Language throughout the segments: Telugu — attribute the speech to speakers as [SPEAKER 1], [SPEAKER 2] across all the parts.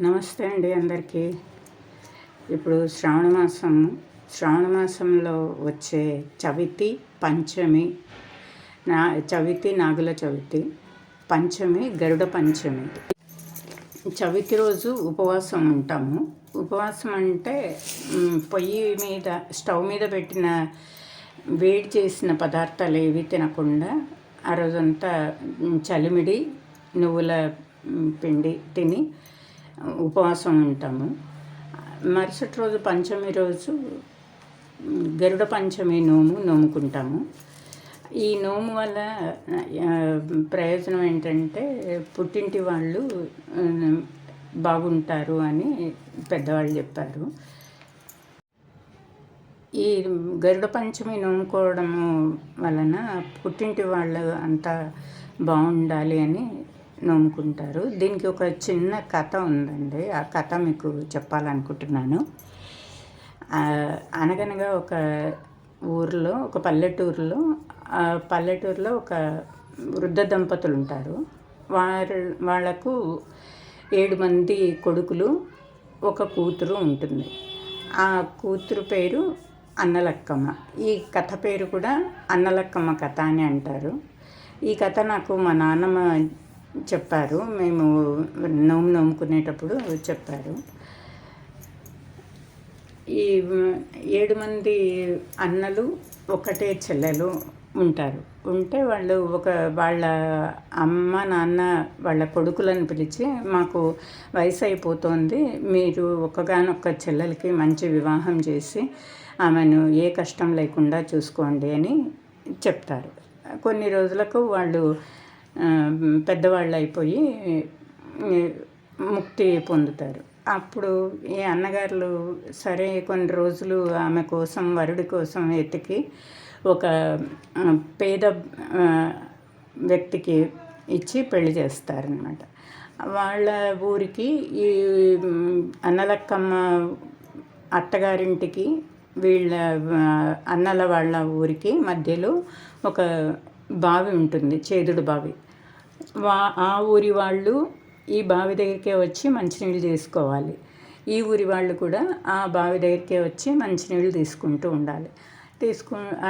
[SPEAKER 1] నమస్తే అండి అందరికీ. ఇప్పుడు శ్రావణ మాసంలో వచ్చే చవితి, పంచమి, చవితి నాగుల చవితి, పంచమి గరుడ పంచమి. చవితి రోజు ఉపవాసం ఉంటాము. ఉపవాసం అంటే పొయ్యి మీద స్టవ్ మీద పెట్టిన వేడి చేసిన పదార్థాలు ఏవి తినకుండా ఆ రోజంతా చలిమిడి నువ్వుల పిండి తిని ఉపవాసం ఉంటాము. మరుసటి రోజు పంచమి రోజు గరుడ పంచమి నోముకుంటాము. ఈ నోము వల్ల ప్రయోజనం ఏంటంటే పుట్టింటి వాళ్ళు బాగుంటారు అని పెద్దవాళ్ళు చెప్పారు. ఈ గరుడ పంచమి నోముకోవడము వలన పుట్టింటి వాళ్ళు అంతా బాగుండాలి అని నోముకుంటారు. దీనికి ఒక చిన్న కథ ఉందండి. ఆ కథ మీకు చెప్పాలనుకుంటున్నాను. అనగనగా ఒక ఊరిలో, ఒక పల్లెటూరులో ఒక వృద్ధ దంపతులు ఉంటారు. వాళ్లకు 7 మంది కొడుకులు, ఒక కూతురు ఉంటుంది. ఆ కూతురు పేరు అన్నలక్కమ్మ. ఈ కథ పేరు కూడా అన్నలక్కమ్మ కథ అని అంటారు. ఈ కథ నాకు మా నాన్నమ్మ చెప్పారు. మేము నోముకునేటప్పుడు చెప్పారు. ఈ 7 మంది అన్నలు, ఒకటే చెల్లెలు ఉంటారు. వాళ్ళు వాళ్ళ అమ్మ నాన్న వాళ్ళ కొడుకులను పిలిచి, మాకు వయసు అయిపోతుంది, మీరు ఒక్కగానొక్క చెల్లెలకి మంచి వివాహం చేసి ఆమెను ఏ కష్టం లేకుండా చూసుకోండి అని చెప్తారు. కొన్ని రోజులకు వాళ్ళు పెద్దవాళ్ళు అయిపోయి ముక్తి పొందుతారు. అప్పుడు ఈ అన్నగారులు సరే కొన్ని రోజులు ఆమె కోసం, వరుడి కోసం వెతికి ఒక పేద వ్యక్తికి ఇచ్చి పెళ్లి చేస్తారనమాట. వాళ్ళ ఊరికి, ఈ అన్నలక్కమ్మ అత్తగారింటికి, వీళ్ళ అన్నల వాళ్ళ ఊరికి మధ్యలో ఒక బావి ఉంటుంది, చేదుడు బావి. ఆ ఊరి వాళ్ళు ఈ బావి దగ్గరికే వచ్చి మంచినీళ్ళు తీసుకోవాలి. ఈ ఊరి వాళ్ళు కూడా ఆ బావి దగ్గరికే వచ్చి మంచినీళ్ళు తీసుకుంటూ ఉండాలి.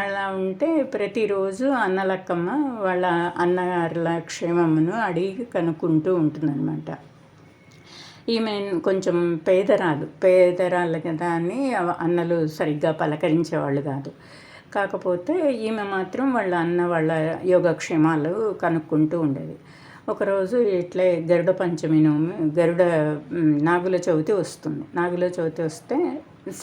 [SPEAKER 1] అలా ఉంటే ప్రతిరోజు అన్నలక్కమ్మ వాళ్ళ అన్నగారుల క్షేమమును అడిగి కనుక్కుంటూ ఉంటుందన్నమాట. ఈమె కొంచెం పేదరాళ్ళు కదా అని అన్నలు సరిగ్గా పలకరించేవాళ్ళు కాదు. కాకపోతే ఈమె మాత్రం వాళ్ళ యోగక్షేమాలు కనుక్కుంటూ ఉండేది. ఒకరోజు ఇట్లే గరుడ పంచమి నాగుల చవితి వస్తుంది. నాగుల చవితి వస్తే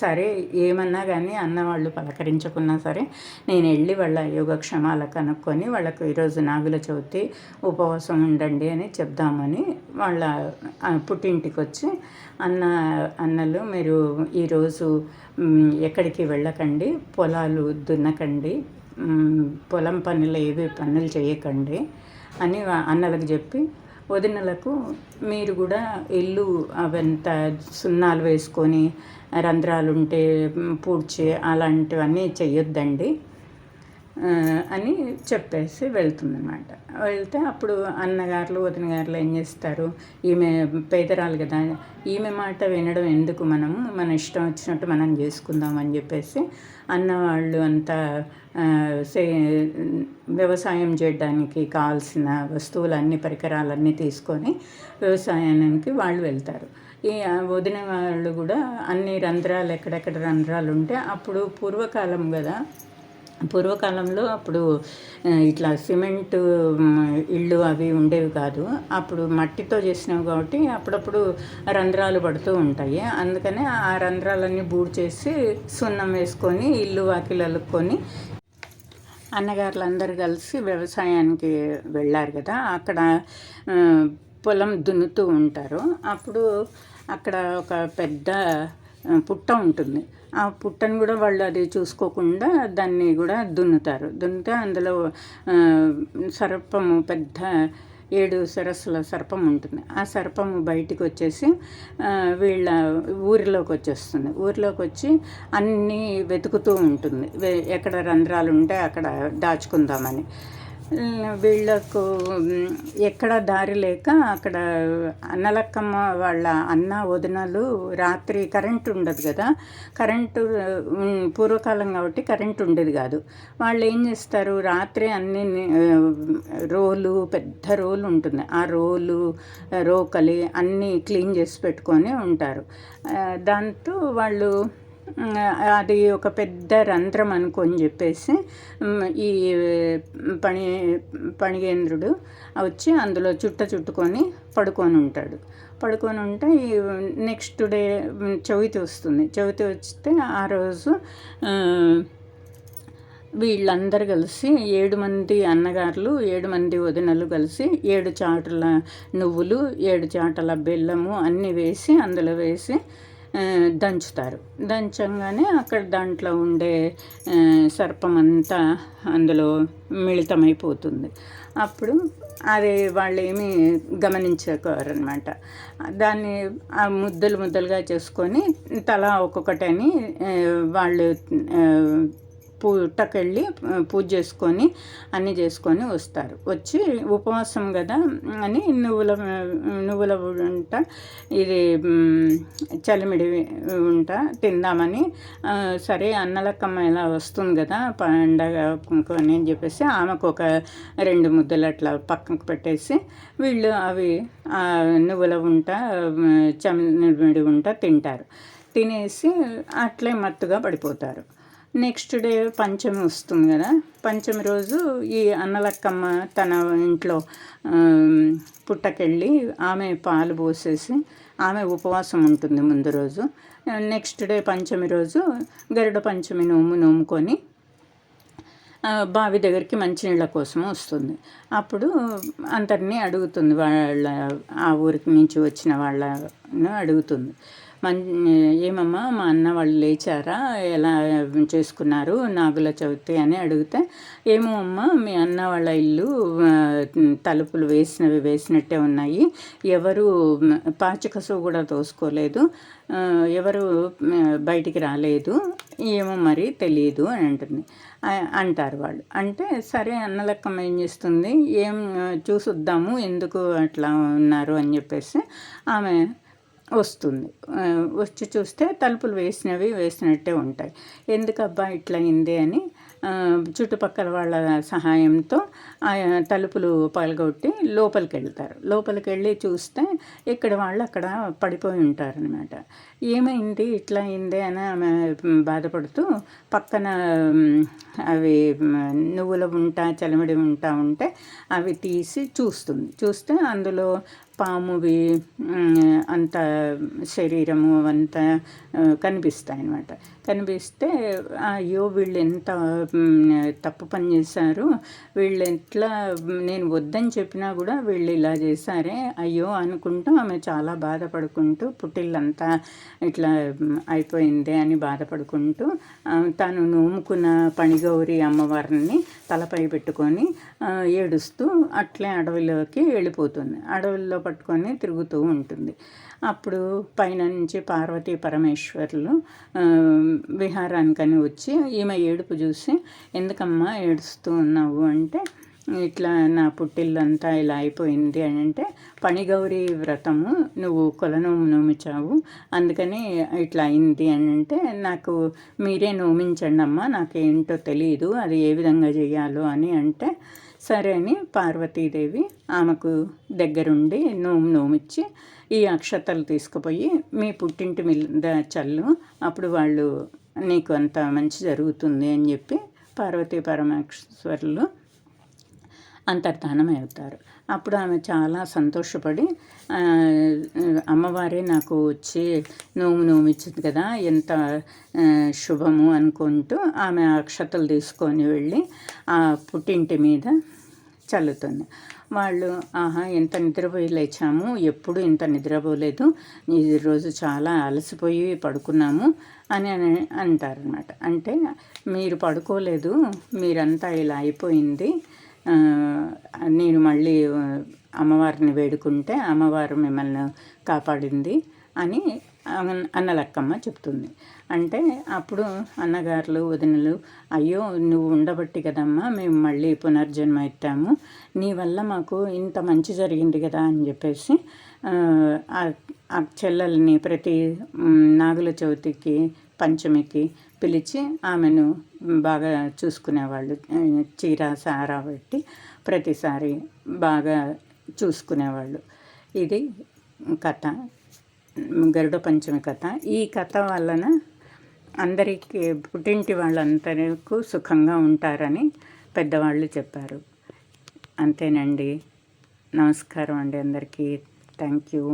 [SPEAKER 1] సరే ఏమన్నా కానీ అన్నవాళ్ళు పలకరించకున్నా సరే నేను వెళ్ళి వాళ్ళ యోగక్షేమాలు కనుక్కొని వాళ్ళకు ఈరోజు నాగుల చవితి ఉపవాసం ఉండండి అని చెప్దామని వాళ్ళ పుట్టింటికి వచ్చి, అన్నలు మీరు ఈరోజు ఎక్కడికి వెళ్ళకండి, పొలాలు దున్నకండి, పొలం పనులు ఏవి పనులు చేయకండి అని అన్నలకు చెప్పి, వదినలకు మీరు కూడా ఇల్లు అవంతా సున్నాలు వేసుకొని రంధ్రాలు ఉంటే పూడ్చి అలాంటివన్నీ చెయ్యొద్దండి అని చెప్పేసి వెళ్తుందన్నమాట. వెళ్తే అప్పుడు అన్నగారులు వదినగారులు ఏం చేస్తారు, ఈమె పేదరాలు కదా, ఈమె మాట వినడం ఎందుకు, మన ఇష్టం వచ్చినట్టు మనం చేసుకుందాం అని చెప్పేసి అన్నవాళ్ళు అంతా వ్యవసాయం చేయడానికి కావాల్సిన వస్తువులన్నీ, పరికరాలన్నీ తీసుకొని వ్యవసాయానికి వాళ్ళు వెళ్తారు. ఈ వదిన వాళ్ళు కూడా అన్ని రంధ్రాలు, ఎక్కడెక్కడ రంధ్రాలు ఉంటే, అప్పుడు పూర్వకాలంలో అప్పుడు ఇట్లా సిమెంటు ఇళ్ళు అవి ఉండేవి కాదు. అప్పుడు మట్టితో చేసినవి కాబట్టి అప్పుడప్పుడు రంధ్రాలు పడుతూ ఉంటాయి. అందుకనే ఆ రంధ్రాలన్నీ బూడ్ చేసి సున్నం వేసుకొని ఇల్లు వాకిలు అలుక్కొని అన్నగారులు అందరూ కలిసి వ్యవసాయానికి వెళ్ళారు కదా. అక్కడ పొలం దున్నుతూ ఉంటారు. అప్పుడు అక్కడ ఒక పెద్ద పుట్ట ఉంటుంది. ఆ పుట్టను కూడా వాళ్ళు అది చూసుకోకుండా దాన్ని కూడా దున్నితే అందులో సర్పము, పెద్ద 7 శిరస్సుల సర్పం ఉంటుంది. ఆ సర్పము బయటికి వచ్చేసి వీళ్ళ ఊరిలోకి వచ్చి అన్నీ వెతుకుతూ ఉంటుంది, ఎక్కడ రంధ్రాలు ఉంటే అక్కడ దాచుకుందామని. వీళ్ళకు ఎక్కడ దారి లేక అక్కడ అన్నలక్కమ్మ వాళ్ళ అన్న వదినలు రాత్రి కరెంటు ఉండదు కదా, కరెంటు పూర్వకాలం కాబట్టి కరెంటు ఉండేది కాదు. వాళ్ళు ఏం చేస్తారు, రాత్రి అన్ని రోలు, పెద్ద రోలు ఉంటుంది, ఆ రోలు రోకలి అన్నీ క్లీన్ చేసి పెట్టుకొని ఉంటారు. దాంతో వాళ్ళు అది ఒక పెద్ద రంధ్రం అనుకొని చెప్పేసి ఈ పణిగేంద్రుడు వచ్చి అందులో చుట్టుకొని పడుకొని ఉంటాడు. పడుకొని ఉంటే ఈ నెక్స్ట్ డే చవితి వస్తుంది. చవితి వస్తే ఆ రోజు వీళ్ళందరూ కలిసి 7 మంది అన్నగారులు 7 మంది వదినలు కలిసి 7 చాటల నువ్వులు 7 చాటల బెల్లము అన్నీ వేసి అందులో వేసి దంచుతారు. దంచంగానే అక్కడ దాంట్లో ఉండే సర్పం అంతా అందులో మిళితమైపోతుంది. అప్పుడు అది వాళ్ళు ఏమీ గమనించకోరనమాట. దాన్ని ఆ ముద్దలుగా చేసుకొని తలా ఒక్కొక్కటని వాళ్ళు పుట్టకెళ్ళి పూజ చేసుకొని అన్నీ చేసుకొని వస్తారు. వచ్చి ఉపవాసం కదా అని నువ్వుల ఉంట ఇది చలిమిడి ఉంట తిందామని, సరే అన్నలక్కమ్మ ఇలా వస్తుంది కదా పండగ అని చెప్పేసి ఆమెకు ఒక 2 ముద్దలు అట్లా పక్కకు పెట్టేసి వీళ్ళు అవి నువ్వుల ఉంట చలిమిడి ఉంట తింటారు. తినేసి అట్లే మత్తుగా పడిపోతారు. నెక్స్ట్ డే పంచమి వస్తుంది కదా, పంచమి రోజు ఈ అన్నలక్కమ్మ తన ఇంట్లో పుట్టకెళ్ళి ఆమె పాలు పోసేసి ఆమె ఉపవాసం ఉంటుంది ముందు రోజు. నెక్స్ట్ డే పంచమి రోజు గరుడ పంచమి నోముకొని బావి దగ్గరికి మంచినీళ్ళ కోసం వస్తుంది. అప్పుడు అందరినీ అడుగుతుంది, వాళ్ళ ఆ ఊరికి నుంచి వచ్చిన వాళ్ళను అడుగుతుంది, ఏమమ్మా మా అన్న వాళ్ళు లేచారా, ఎలా చేసుకున్నారు నాగుల చవితి అని అడిగితే, ఏమో అమ్మ మీ అన్న వాళ్ళ ఇల్లు తలుపులు వేసినట్టే ఉన్నాయి, ఎవరు పాచికసు కూడా తోసుకోలేదు, ఎవరు బయటికి రాలేదు, ఏమో మరి తెలియదు అని అంటారు వాళ్ళు. అంటే సరే అన్నలక్కమ్మ ఏం చేస్తుంది, ఏం చూసొద్దాము ఎందుకు అట్లా ఉన్నారు అని చెప్పేసి ఆమె వస్తుంది. వచ్చి చూస్తే తలుపులు వేసినట్టే ఉంటాయి. ఎందుకబ్బా ఇట్లా అయింది అని చుట్టుపక్కల వాళ్ళ సహాయంతో తలుపులు పగలగొట్టి లోపలికి వెళ్ళి చూస్తే ఇక్కడ వాళ్ళు అక్కడ పడిపోయి ఉంటారనమాట. ఏమైంది ఇట్లా అయింది అని ఆమె బాధపడుతూ పక్కన అవి నువ్వుల ఉంట చలిమిడి ఉంటే అవి తీసి చూస్తే అందులో పామువి అంత శరీరము అంతా కనిపిస్తాయి అన్నమాట. కనిపిస్తే అయ్యో వీళ్ళు ఎంత తప్పు పని చేశారు, వీళ్ళు ఎట్లా నేను వద్దని చెప్పినా కూడా వీళ్ళు ఇలా చేశారే అయ్యో అనుకుంటూ ఆమె చాలా బాధపడుకుంటూ పుట్టిల్లంతా ఇట్లా అయిపోయింది అని బాధపడుకుంటూ తాను నోముకున్న పణిగౌరి అమ్మవారిని తలపై పెట్టుకొని ఏడుస్తూ అట్లే అడవిలోకి వెళ్ళిపోతుంది. అడవుల్లో పట్టుకొని తిరుగుతూ ఉంటుంది. అప్పుడు పైన నుంచి పార్వతీ పరమేశ్వరులు విహారానికని వచ్చి ఈమె ఏడుపు చూసి, ఎందుకమ్మా ఏడుస్తూ ఉన్నావు అంటే, ఇట్లా నా పుట్టిల్లంతా ఇలా అయిపోయింది అని అంటే, పణిగౌరి వ్రతము నువ్వు కొలనోము నోమించావు అందుకని ఇట్లా అయింది అని అంటే, నాకు మీరే నోమించండి అమ్మా, నాకేంటో తెలియదు అది ఏ విధంగా చేయాలో అని అంటే, సరే అని పార్వతీదేవి ఆమెకు దగ్గరుండి నోమిచ్చి ఈ అక్షతలు తీసుకుపోయి మీ పుట్టింటి మీద చల్లు, అప్పుడు వాళ్ళు నీకు అంత మంచి జరుగుతుంది అని చెప్పి పార్వతీ పరమేశ్వరులు అంతర్ధానం అవుతారు. అప్పుడు ఆమె చాలా సంతోషపడి అమ్మవారే నాకు వచ్చి నోమిచ్చింది కదా ఎంత శుభము అనుకుంటూ ఆమె అక్షతలు తీసుకొని వెళ్ళి ఆ పుట్టింటి మీద చల్లుతుంది. వాళ్ళు ఆహా ఎంత నిద్రపోయి లేచాము, ఎప్పుడు ఇంత నిద్రపోలేదు, ఈ రోజు చాలా అలసిపోయి పడుకున్నాము అని అంటారనమాట. అంటే మీరు పడుకోలేదు, మీరంతా ఇలా అయిపోయింది, నేను మళ్ళీ అమ్మవారిని వేడుకుంటే అమ్మవారు మిమ్మల్ని కాపాడింది అని అన్నలక్కమ్మ చెప్తుంది. అంటే అప్పుడు అన్నగారులు వదినలు, అయ్యో నువ్వు ఉండబట్టి కదమ్మా మేము మళ్ళీ పునర్జన్మ ఎత్తాము, నీ వల్ల మాకు ఇంత మంచి జరిగింది కదా అని చెప్పేసి ఆ చెల్లెల్ని ప్రతి నాగుల చవితికి పంచమికి పిలిచి ఆమెను బాగా చూసుకునేవాళ్ళు. చీర సారా పెట్టి ప్రతిసారి బాగా చూసుకునేవాళ్ళు. ఇది కథ, గరుడ పంచమి కథ. ఈ కథ వలన అందరికీ పుట్టింటి వాళ్ళందరికీ సుఖంగా ఉంటారని పెద్దవాళ్ళు చెప్పారు. అంతేనండి. నమస్కారం అండి అందరికీ. Thank you.